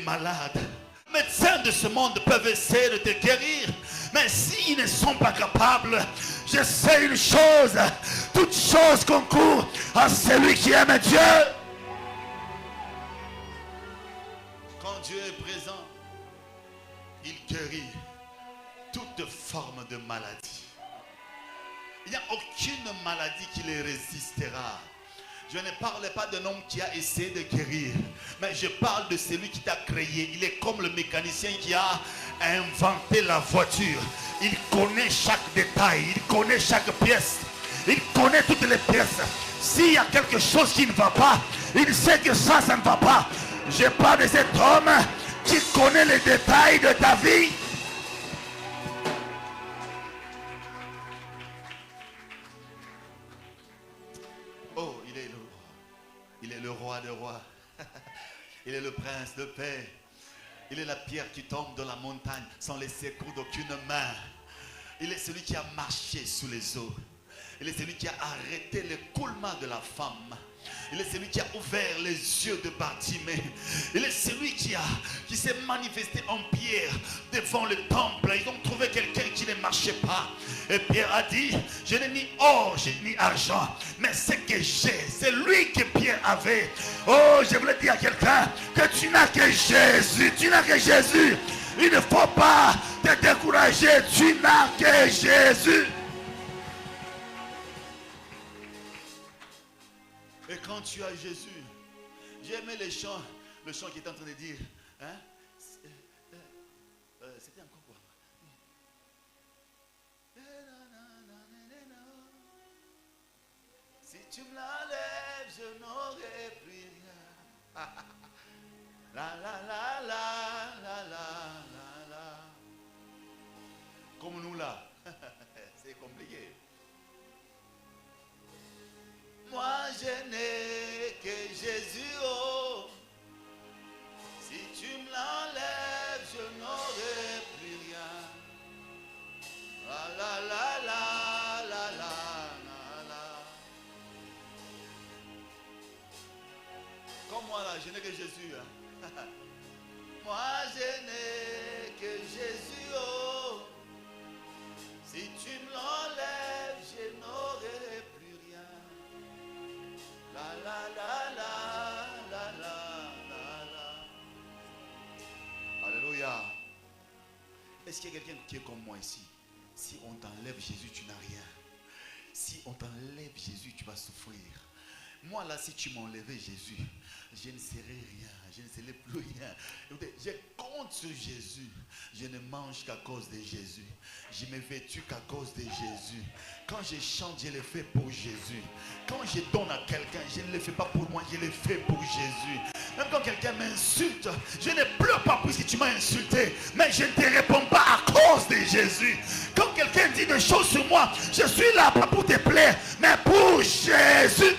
malade. Les médecins de ce monde peuvent essayer de te guérir, mais s'ils ne sont pas capables, je sais une chose, toute chose concourt à celui qui aime Dieu. Quand Dieu est présent, il guérit toute forme de maladie. Il n'y a aucune maladie qui les résistera. Je ne parle pas d'un homme qui a essayé de guérir, mais je parle de celui qui t'a créé. Il est comme le mécanicien qui a inventé la voiture. Il connaît chaque détail, il connaît chaque pièce, il connaît toutes les pièces. S'il y a quelque chose qui ne va pas, il sait que ça ne va pas. Je parle de cet homme qui connaît les détails de ta vie. Oh, il est le roi des rois. Il est le prince de paix. Il est la pierre qui tombe de la montagne sans les secours d'aucune main. Il est celui qui a marché sous les eaux. Il est celui qui a arrêté l'écoulement de la femme. Il est celui qui a ouvert les yeux de Bartimée. Il est celui qui s'est manifesté en Pierre devant le temple. Ils ont trouvé quelqu'un qui ne marchait pas. Et Pierre a dit, je n'ai ni or, ni argent, mais ce que j'ai, c'est lui que Pierre avait. Oh, je voulais dire à quelqu'un que tu n'as que Jésus. Tu n'as que Jésus. Il ne faut pas te décourager. Tu n'as que Jésus. Et quand tu as Jésus, j'ai aimé le chant qui est en train de dire, hein? C'était encore quoi? Si tu me l'enlèves, je n'aurai plus rien. La la la la la la la. Comme nous là, c'est compliqué. Moi je n'ai que Jésus, oh. Si tu me l'enlèves, je n'aurai plus rien. La la la la la la la. Comme moi là, je n'ai que Jésus. Hein. Moi je n'ai que Jésus, oh. Si tu me l'enlèves, je n'aurai plus rien. La la la la la la la. Alléluia. Est-ce qu'il y a quelqu'un qui est comme moi ici? Si on t'enlève Jésus, tu n'as rien. Si on t'enlève Jésus, tu vas souffrir. Moi là, si tu m'enlevais Jésus, je ne serais rien, je ne serais plus rien. Écoutez, je compte sur Jésus. Je ne mange qu'à cause de Jésus. Je me vêtus qu'à cause de Jésus. Quand je chante, je le fais pour Jésus. Quand je donne à quelqu'un, je ne le fais pas pour moi, je le fais pour Jésus. Même quand quelqu'un m'insulte, je ne pleure pas puisque tu m'as insulté, mais je ne te réponds pas à cause de Jésus. Quand quelqu'un dit des choses sur moi, je suis là pas pour te plaire, mais pour Jésus.